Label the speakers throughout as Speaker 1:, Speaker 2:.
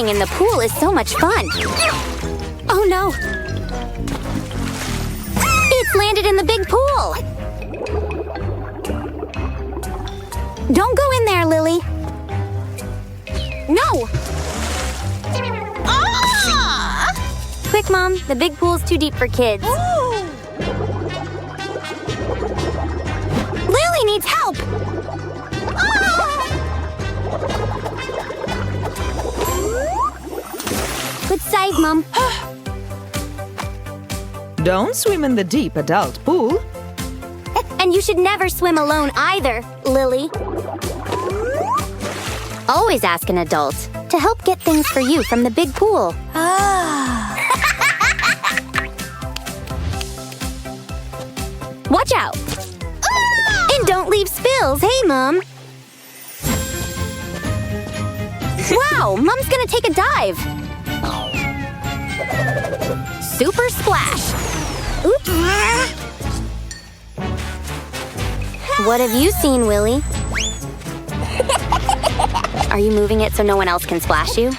Speaker 1: Swimming in the pool is so much fun. Oh no! It's landed in the big pool! Don't go in there, Lily. No! Ah! Quick, Mom. The big pool's too deep for kids. Lily needs help! Good save, Mom.
Speaker 2: Don't swim in the deep adult pool.
Speaker 1: And you should never swim alone either, Lily. Always ask an adult to help get things for you from the big pool. Watch out! And don't leave spills, hey, Mom! Wow, Mom's gonna take a dive! Super splash! Oops! What have you seen, Willie? Are you moving it so no one else can splash you?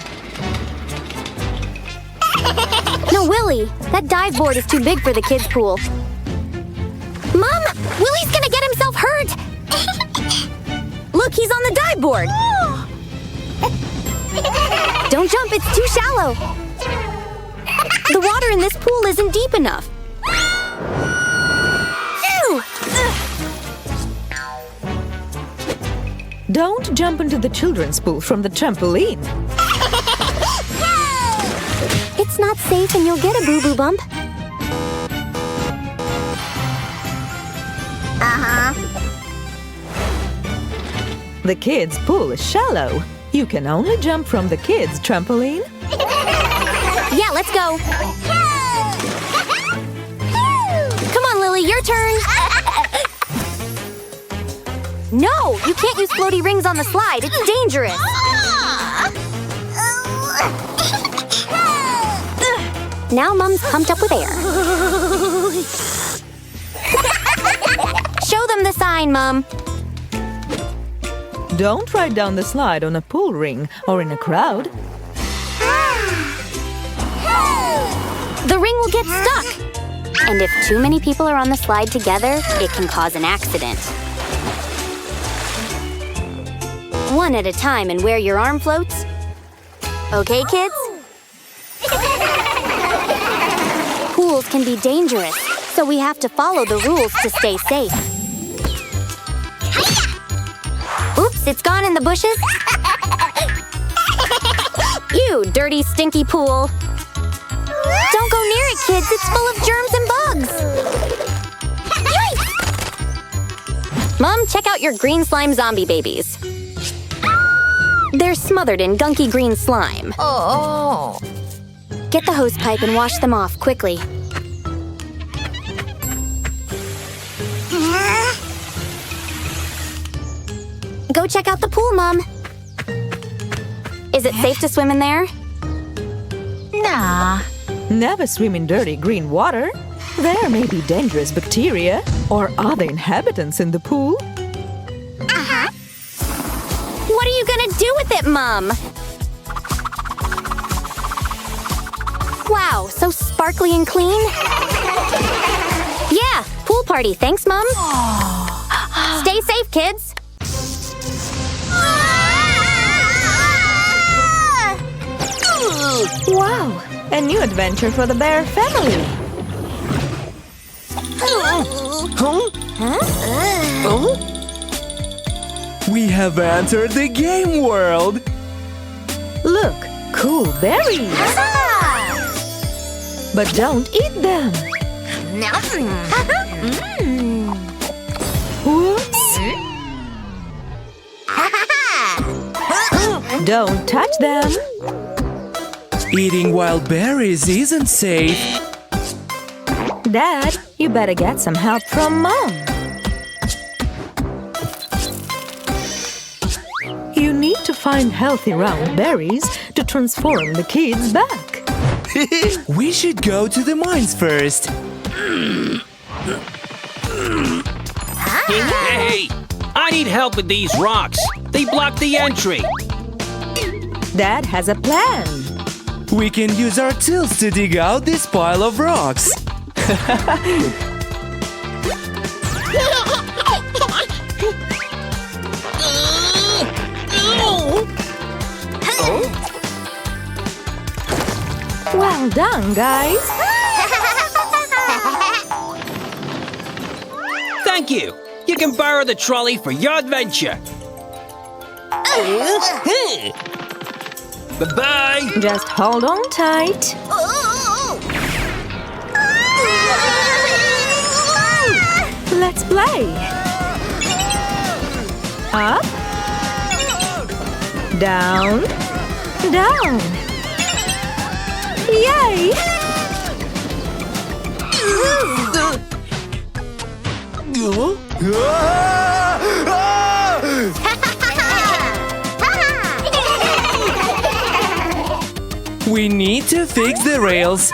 Speaker 1: No, Willie! That dive board is too big for the kids' pool. Mom! Willie's gonna get himself hurt! Look, he's on the dive board! Don't jump, it's too shallow! The water in this pool isn't deep enough. Phew!
Speaker 2: Don't jump into the children's pool from the trampoline.
Speaker 1: It's not safe and you'll get a boo-boo bump.
Speaker 2: The kids' pool is shallow. You can only jump from the kids' trampoline.
Speaker 1: Yeah, let's go. Come on, Lily, your turn. No, you can't use floaty rings on the slide. It's dangerous. Now Mom's pumped up with air. Show them the sign, Mom.
Speaker 2: Don't ride down the slide on a pool ring or in a crowd.
Speaker 1: The ring will get stuck. And if too many people are on the slide together, it can cause an accident. One at a time and where your arm floats. Okay, kids? Pools can be dangerous, so we have to follow the rules to stay safe. Oops, it's gone in the bushes. You dirty, stinky pool. Don't go near it, kids. It's full of germs and bugs. Yikes! Mom, check out your green slime zombie babies. They're smothered in gunky green slime.
Speaker 3: Oh.
Speaker 1: Get the hose pipe and wash them off quickly. Go check out the pool, Mom. Is it safe to swim in there?
Speaker 3: Nah.
Speaker 2: Never swim in dirty green water. There may be dangerous bacteria or other inhabitants in the pool.
Speaker 1: What are you gonna do with it, Mom? Wow, so sparkly and clean. Yeah, pool party. Thanks, Mom. Stay safe, kids.
Speaker 2: Wow, a new adventure for the bear family.
Speaker 4: We have entered the game world!
Speaker 2: Look, cool berries. But don't eat them. Whoops. Don't touch them.
Speaker 4: Eating wild berries isn't safe.
Speaker 2: Dad, you better get some help from Mom. You need to find healthy round berries to transform the kids back.
Speaker 4: We should go to the mines first.
Speaker 5: Hey! I need help with these rocks. They block the entry.
Speaker 2: Dad has a plan.
Speaker 4: We can use our tools to dig out this pile of rocks.
Speaker 2: Well done, guys.
Speaker 3: Thank you. You can borrow the trolley for your adventure. Bye-bye.
Speaker 2: Just hold on tight. Let's play. Up. Down. Down. Yay!
Speaker 4: We need to fix the rails.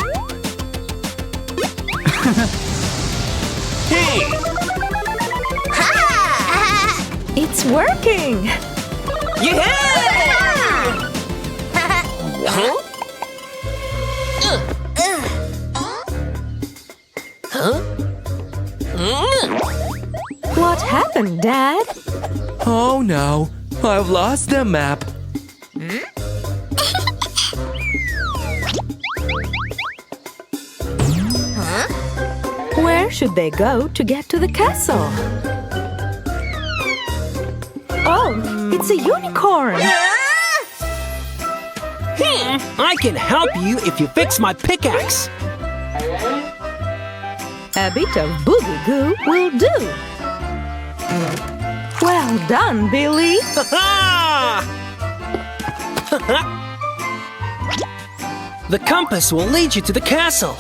Speaker 4: Hey!
Speaker 2: It's working.
Speaker 3: Yeah!
Speaker 2: What happened, Dad?
Speaker 4: Oh no, I've lost the map.
Speaker 2: Where should they go to get to the castle? Oh, it's a unicorn!
Speaker 3: I can help you if you fix my pickaxe.
Speaker 2: A bit of boogie goo will do. Well done, Billy!
Speaker 3: The compass will lead you to the castle.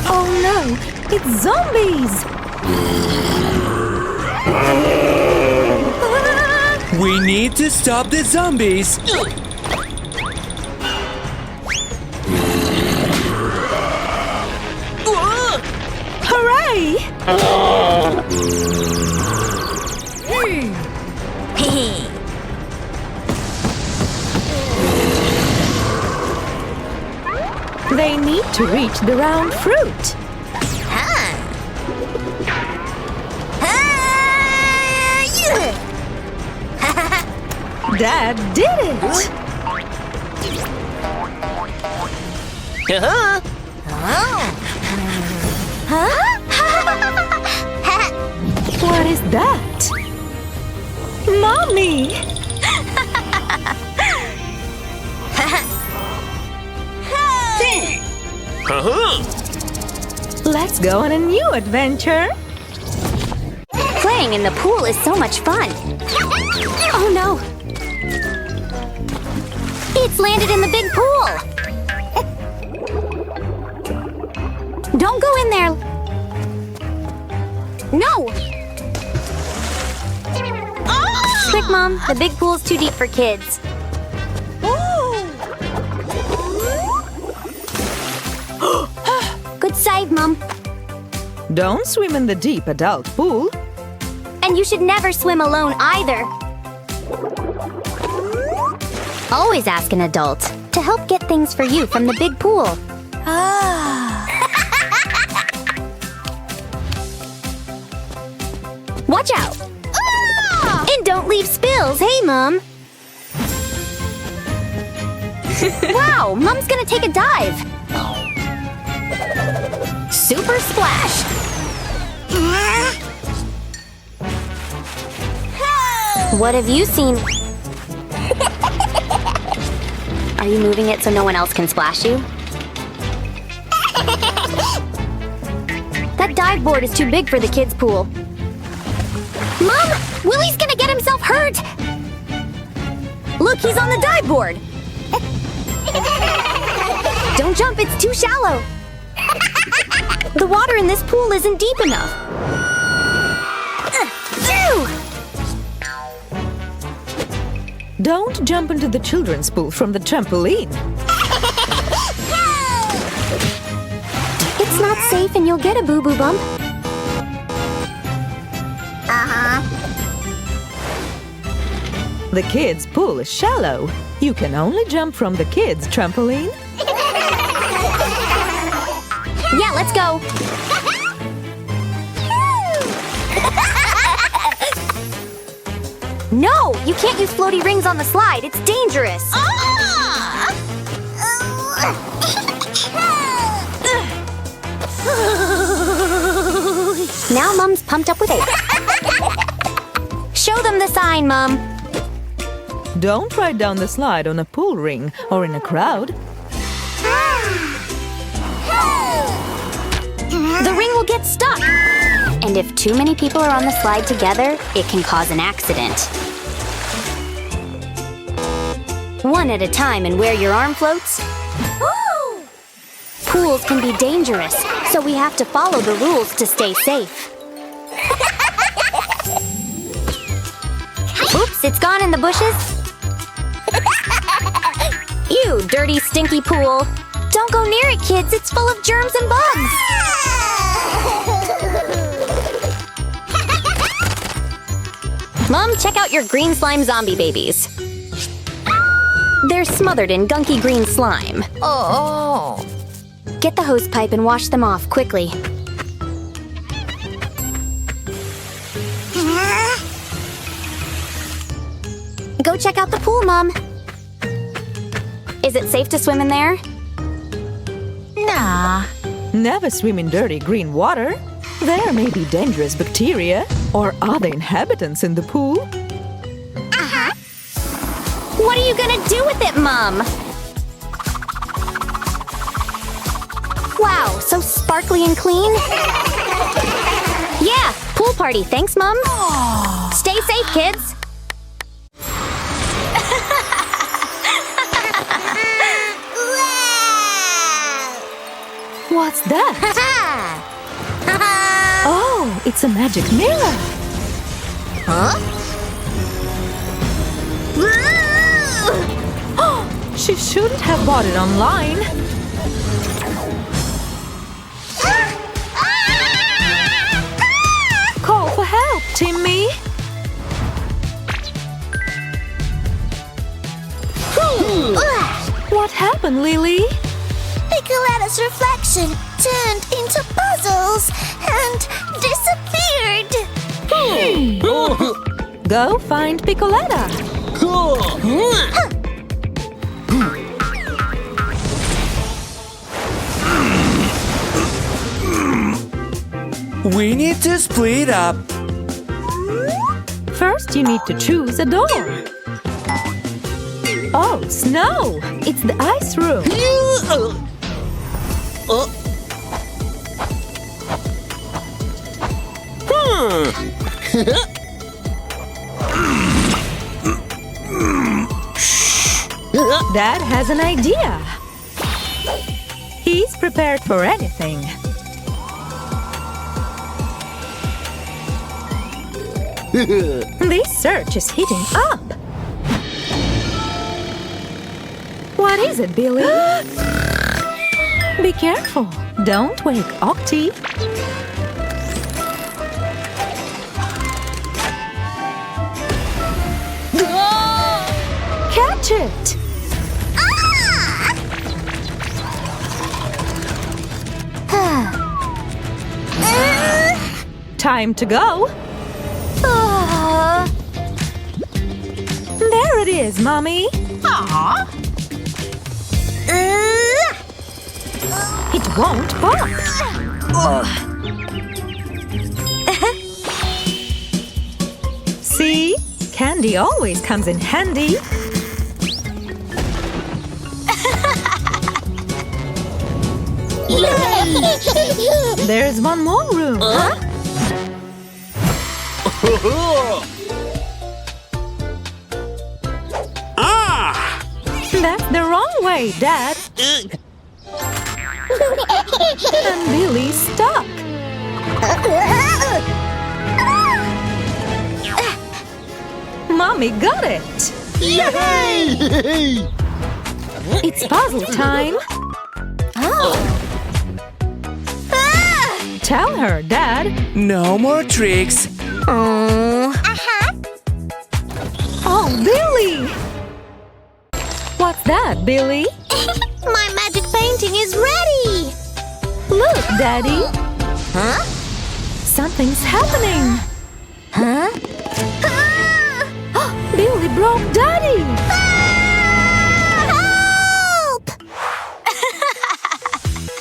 Speaker 2: Oh no, it's zombies!
Speaker 4: We need to stop the zombies.
Speaker 2: Hooray! They need to reach the round fruit. Dad did it! What is that? Mommy! Let's go on a new adventure.
Speaker 1: Playing in the pool is so much fun. Oh no! It's landed in the big pool! Don't go in there! No! Quick, Mom. The big pool's too deep for kids. Good save, Mom.
Speaker 2: Don't swim in the deep adult pool.
Speaker 1: And you should never swim alone either. Always ask an adult to help get things for you from the big pool. Watch out! And don't leave spills, hey, Mom! Wow, Mom's gonna take a dive! Super splash! What have you seen? Are you moving it so no one else can splash you? That dive board is too big for the kids' pool. Mom! Willie's gonna get himself hurt! Look, he's on the dive board! Don't jump, it's too shallow! The water in this pool isn't deep enough.
Speaker 2: Don't jump into the children's pool from the trampoline.
Speaker 1: It's not safe and you'll get a boo-boo bump.
Speaker 2: The kids' pool is shallow. You can only jump from the kids' trampoline.
Speaker 1: Yeah, let's go. No, you can't use floaty rings on the slide. It's dangerous. Now Mom's pumped up with air. Show them the sign, Mom.
Speaker 2: Don't ride down the slide on a pool ring or in a crowd.
Speaker 1: The ring will get stuck. And if too many people are on the slide together, it can cause an accident. One at a time and wear your arm floats. Pools can be dangerous, so we have to follow the rules to stay safe. Oops, it's gone in the bushes. Ew, dirty, stinky pool. Don't go near it, kids. It's full of germs and bugs. Mom, check out your green slime zombie babies. They're smothered in gunky green slime. Oh. Get the hose pipe and wash them off quickly. Go check out the pool, Mom. Is it safe to swim in there? Nah.
Speaker 2: Never swim in dirty green water. There may be dangerous bacteria or other inhabitants in the pool.
Speaker 1: What are you gonna do with it, Mom? Wow, so sparkly and clean. Yeah, pool party. Thanks, Mom. Stay safe, kids.
Speaker 2: What's that? Oh, it's a magic mirror. She shouldn't have bought it online. Call for help, Timmy. What happened, Lily?
Speaker 5: Picoletta's reflection turned into puzzles and disappeared.
Speaker 2: Go find Piccoletta.
Speaker 4: We need to split up.
Speaker 2: First, you need to choose a door. Oh, snow! It's the ice room. Dad has an idea. He's prepared for anything. This search is heating up. What is it, Billy? Be careful. Don't wake Octi. Catch it! Time to go. There it is, Mommy. It won't pop. See? Candy always comes in handy. There's one more room. That's the wrong way, Dad. And Billy's stuck. Mommy got it.
Speaker 5: Yay!
Speaker 2: It's puzzle time. Tell her, Dad.
Speaker 4: No more tricks.
Speaker 1: Oh.
Speaker 2: Oh, Billy! What's that, Billy?
Speaker 5: My magic painting is ready!
Speaker 2: Look, Daddy.
Speaker 5: Huh?
Speaker 2: Something's happening.
Speaker 5: Huh?
Speaker 2: Billy broke Daddy.
Speaker 5: Help!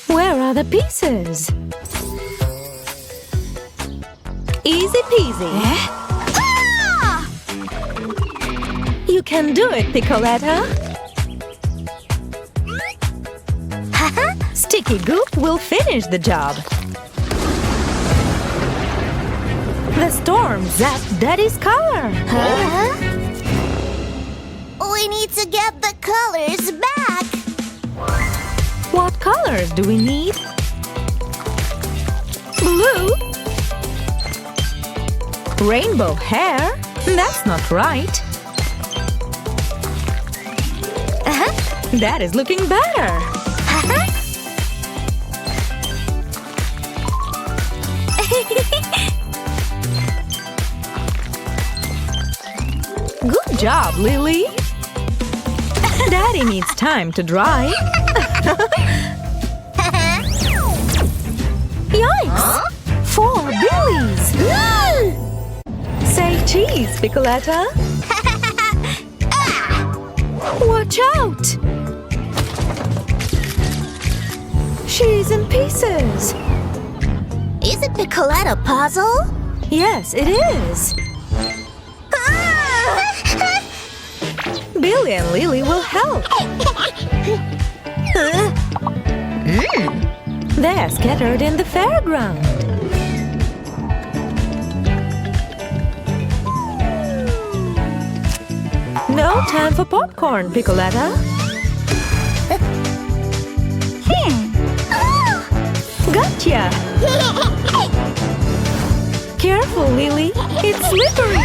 Speaker 2: Where are the pieces? Easy peasy.
Speaker 5: Ah!
Speaker 2: You can do it, Piccoletta. Sticky Goop will finish the job. The storm zapped Daddy's color.
Speaker 5: Huh? We need to get the colors back.
Speaker 2: What colors do we need? Blue? Rainbow hair? That's not right. That is looking better. Good job, Lily. Daddy needs time to dry. Yikes! 4 Billies! Say cheese, Piccoletta. Watch out! She's in pieces.
Speaker 5: Is it Piccoletta puzzle?
Speaker 2: Yes, it is. Billy and Lily will help. They're scattered in the fairground. No time for popcorn, Piccoletta. Gotcha! Careful, Lily. It's slippery.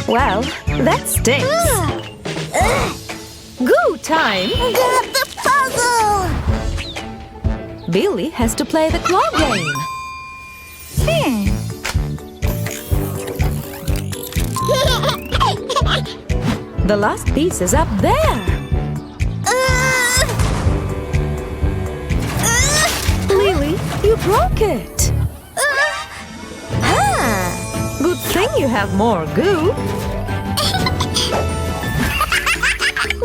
Speaker 2: Well, that stinks. Goo time!
Speaker 5: Got the puzzle!
Speaker 2: Billy has to play the claw game. The last piece is up there. Lily, you broke it. Good thing you have more goo.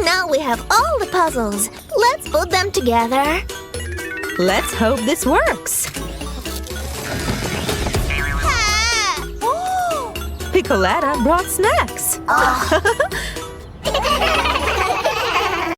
Speaker 5: Now we have all the puzzles. Let's put them together.
Speaker 2: Let's hope this works. Piccoletta brought snacks.